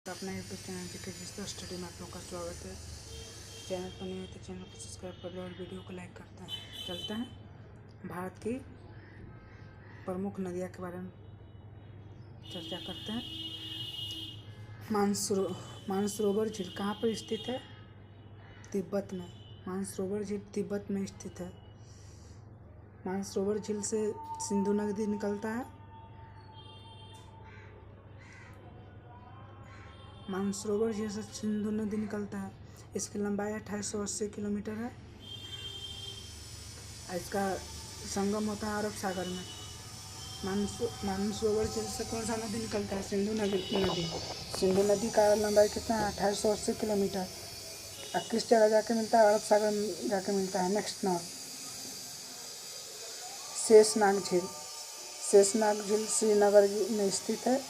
अपना YouTube channel जी के जिस स्टडी में आप लोग का स्वागत है। चैनल पर नहीं है तो चैनल को सब्सक्राइब कर लो और वीडियो को लाइक करते हैं। चलते हैं भारत की प्रमुख नदियाँ के बारे में चर्चा करते हैं। मानसरोवर झील कहाँ पर स्थित है? तिब्बत में। मानसरोवर झील तिब्बत में स्थित है। मानसरोवर झील से सिंधु नदी निकलता है। मानसरोवर झील से सिंधु नदी निकलता है। इसकी लंबाई 2880 किलोमीटर है। इसका संगम होता है अरब सागर में। मानसरोवर झील से कौन सा नदी निकलता है? सिंधु नदी। सिंधु नदी का लंबाई कितना है? 2880 किलोमीटर। और किस जगह जाके मिलता है? अरब सागर में जाके मिलता है। नेक्स्ट नाउ शेषनाग झील। शेषनाग झील श्रीनगर में स्थित है।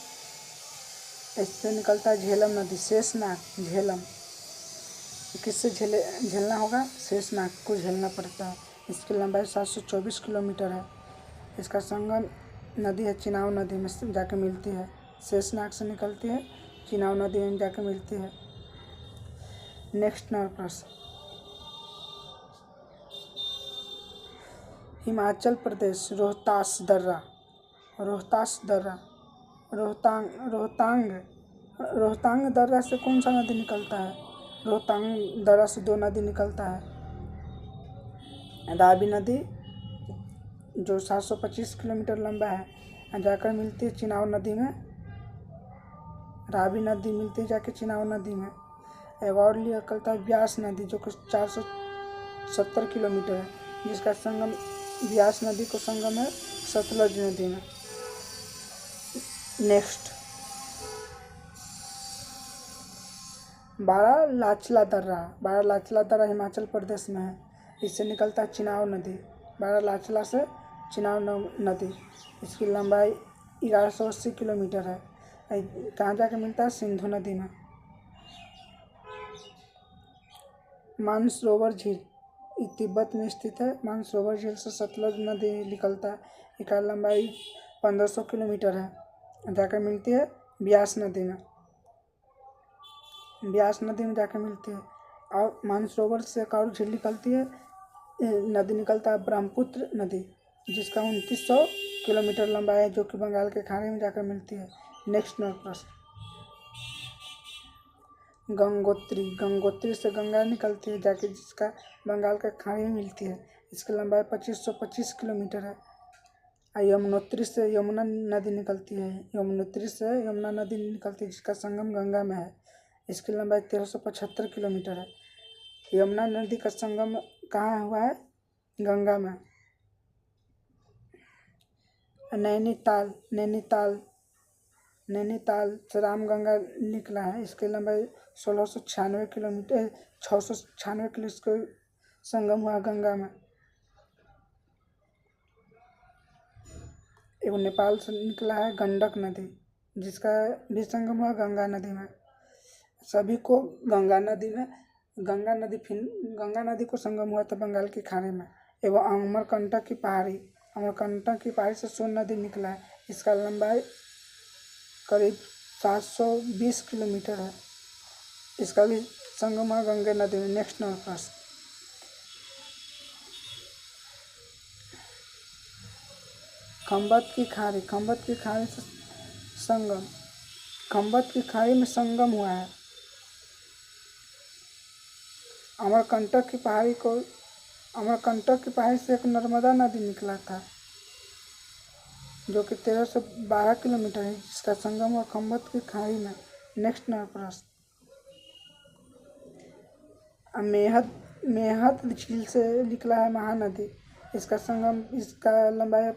इससे निकलता है झेलम नदी। शेषनाग झेलम किससे झेलना होगा? शेषनाग को झेलना पड़ता है। इसकी लंबाई 724 किलोमीटर है। इसका संगम नदी है चिनाब नदी में जाके मिलती है। शेषनाग से निकलती है, चिनाब नदी में जाके मिलती है। नेक्स्ट नंबर प्रश्न, हिमाचल प्रदेश रोहतास दर्रा रोहतांग दर्रा से कौन सा नदी निकलता है? रोहतांग दर्रा से दो नदी निकलता है। रावी नदी जो 725 किलोमीटर लंबा है जाकर मिलती है चिनाब नदी में। रावी नदी मिलती है जाके चिनाब नदी में। एक और लिया करता है ब्यास नदी जो कि 470 किलोमीटर है, जिसका संगम ब्यास नदी को संगम है सतलज नदी में। नेक्स्ट, बारालाचला दर्रा हिमाचल प्रदेश में है। इससे निकलता है चिनाब नदी। बारालाचला से चिनाब नदी। इसकी लंबाई 1180 किलोमीटर है। कहाँ जाके मिलता है? सिंधु नदी में। मानसरोवर झील तिब्बत में स्थित है। मानसरोवर झील से सतलज नदी निकलता है। इसका लंबाई 1500 किलोमीटर है। जाकर मिलती है ब्यास नदी में। ब्यास नदी में जाकर मिलती है। और मानसरोवर से एक और झील निकलती है, नदी निकलता है ब्रह्मपुत्र नदी, जिसका 2900 किलोमीटर लंबा है, जो कि बंगाल के खाड़ी में जाकर मिलती है। नेक्स्ट नंबर प्रश्न, गंगोत्री से गंगा निकलती है जाके, जिसका बंगाल के खाड़ी में मिलती है। इसकी लंबाई 2525 किलोमीटर है। यमुनोत्री से यमुना नदी निकलती है। यमुनोत्री से यमुना नदी निकलती है, जिसका संगम गंगा में है। इसकी लंबाई 1375 किलोमीटर है। यमुना नदी का संगम कहाँ हुआ है? गंगा में। नैनीताल से रामगंगा निकला है। इसकी लंबाई 1696 किलोमीटर 696 किलो इसको संगम हुआ गंगा में। एवं नेपाल से निकला है गंडक नदी, जिसका भी संगम हुआ गंगा नदी में। सभी को गंगा नदी को संगम हुआ था बंगाल की खाड़ी में। एवं अमरकंटक की पहाड़ी से सोन नदी निकला है। इसका लंबाई करीब 720 किलोमीटर है। इसका भी संगम है गंगा नदी में। नेक्स्ट नंबर प्रश्न, खंबत की खाड़ी से संगम, खंबत की खाड़ी में संगम हुआ है। अमरकंटक की पहाड़ी से एक नर्मदा नदी निकला था, जो कि 1312 किलोमीटर है, जिसका संगम हुआ खंबत की खाड़ी में। नेक्स्ट नंबर प्रश्न, मेहत झील से निकला है महानदी। इसका लंबाई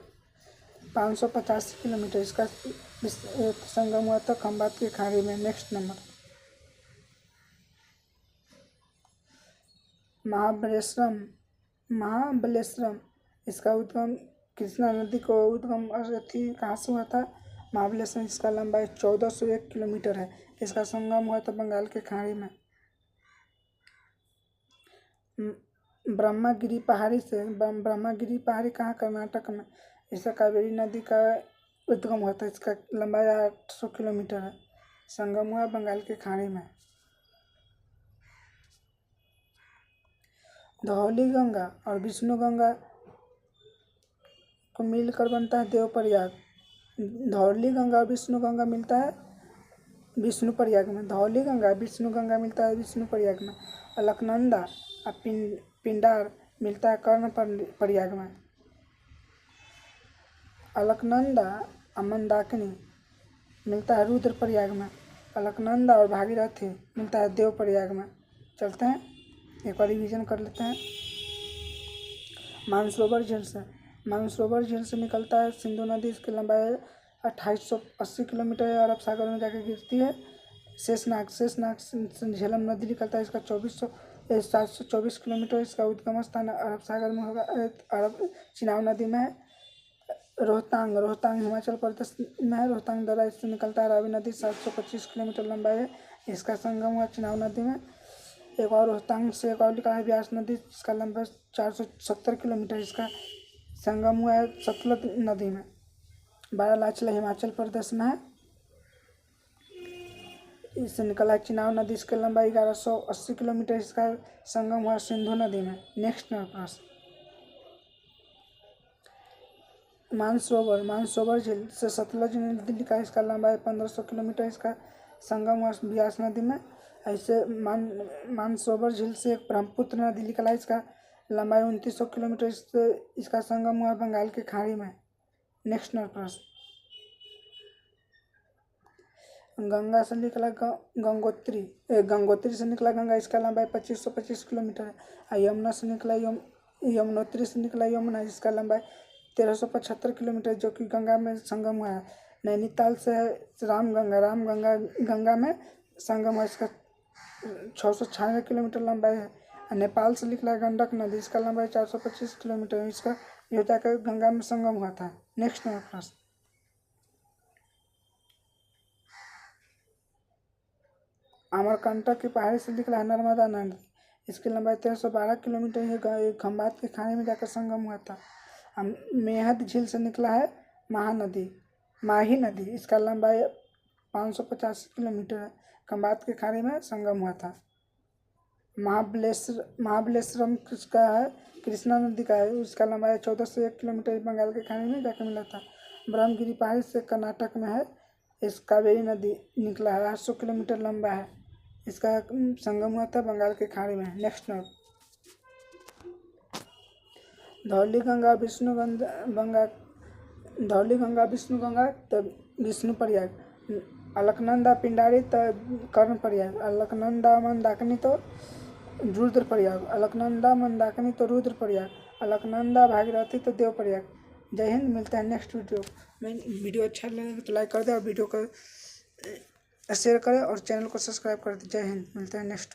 585 किलोमीटर। इसका संगम हुआ था खंबात की खाड़ी में। नेक्स्ट नंबर, महाबलेश्वरम इसका उद्गम कृष्णा नदी को उद्गम कहाँ से हुआ था? महाबलेश्वरम। इसका लंबाई 1401 किलोमीटर है। इसका संगम हुआ था बंगाल के खाड़ी में। ब्रह्मगिरी पहाड़ी कहाँ? कर्नाटक में। इसका कावेरी नदी का उद्गम हुआ था। इसका लंबाई 800 किलोमीटर है। संगम हुआ बंगाल की खाड़ी में। धौली गंगा और विष्णु गंगा को मिलकर बनता है देवप्रयाग। धौली गंगा और विष्णु गंगा मिलता है विष्णुप्रयाग में। धौली गंगा विष्णु गंगा मिलता है विष्णुप्रयाग में। अलकनंदा और पिंडार मिलता है कर्णप्रयाग में। अलकनंदा और मंदाकिनी मिलता है रुद्रप्रयाग में। अलकनंदा और भागीरथी मिलता है देवप्रयाग में। चलते हैं एक बार रिवीजन कर लेते हैं। मानसरोवर झील से निकलता है सिंधु नदी। इसकी लंबाई 2880 किलोमीटर है, अरब सागर में जाकर गिरती है। शेषनाग से झेलम नदी निकलता है, इसका 724 किलोमीटर। इसका उद्गम स्थान अरब सागर में होगा, अरब चिनाब नदी में है। रोहतांग हिमाचल प्रदेश में है। रोहतांग दर्रा इससे निकलता है। रावी नदी 725 किलोमीटर लंबाई है, इसका संगम हुआ चिनाब नदी में। एक और रोहतांग से एक और निकला है ब्यास नदी, इसका लंबा 470 किलोमीटर, इसका संगम हुआ है सतलज नदी में। बारालाचला हिमाचल प्रदेश में है, इससे निकला है चिनाब नदी, इसकी लंबाई 1180 किलोमीटर, इसका संगम हुआ सिंधु नदी में। नेक्स्ट प्रश्न, मानसरोवर झील से सतलज नदी निकला, इसका लंबाई 1500 किलोमीटर, इसका संगम हुआ ब्यास नदी में। ऐसे मानसरोवर झील से एक ब्रह्मपुत्र नदी निकला, इसका लंबाई 2900 किलोमीटर, इसका संगम हुआ बंगाल की खाड़ी में। नेक्स्ट प्रश्न, गंगा से निकला गंगोत्री से निकला गंगा, इसका लंबाई 2525 किलोमीटर है। यमुना से निकला यमुनोत्री से निकला यमुना, इसका लंबाई 1375 किलोमीटर, जो कि गंगा में संगम हुआ है। नैनीताल से है रामगंगा गंगा में संगम है, इसका 696 किलोमीटर लंबाई है। नेपाल से निकला गंडक नदी, इसका लंबाई 425 किलोमीटर, इसका जो जाकर गंगा में संगम हुआ था। नेक्स्ट प्रश्न, अमरकंटक की पहाड़ी से निकला है नर्मदा नदी, इसकी लंबाई 1312 किलोमीटर, ये खंबात की खाड़ी में जाकर संगम हुआ था। मेहद झील से निकला है माही नदी, इसका लंबाई 550 किलोमीटर है, खंबात की खाड़ी में संगम हुआ था। महाबलेश्वरम किसका है? कृष्णा नदी का है, उसका लंबाई 1401 किलोमीटर, बंगाल की खाड़ी में जाकर मिला था। ब्रह्मगिरी पहाड़ी से कर्नाटक में है, इस कावेरी नदी निकला है, 800 किलोमीटर लंबा है, इसका संगम हुआ था बंगाल की खाड़ी में। नेक्स्ट धौली गंगा विष्णु गंगा तो विष्णुप्रयाग। अलकनंदा पिंडारी तो कर्णप्रयाग। अलकनंदा मंदाकिनी तो रुद्रप्रयाग। अलकनंदा मंदाकिनी तो रुद्रप्रयाग। अलकनंदा भागीरथी तो देवप्रयाग। जय हिंद, मिलते हैं नेक्स्ट वीडियो अच्छा लगे तो लाइक कर दें और वीडियो को शेयर करें और चैनल को सब्सक्राइब कर दें। जय हिंद, मिलते हैं नेक्स्ट।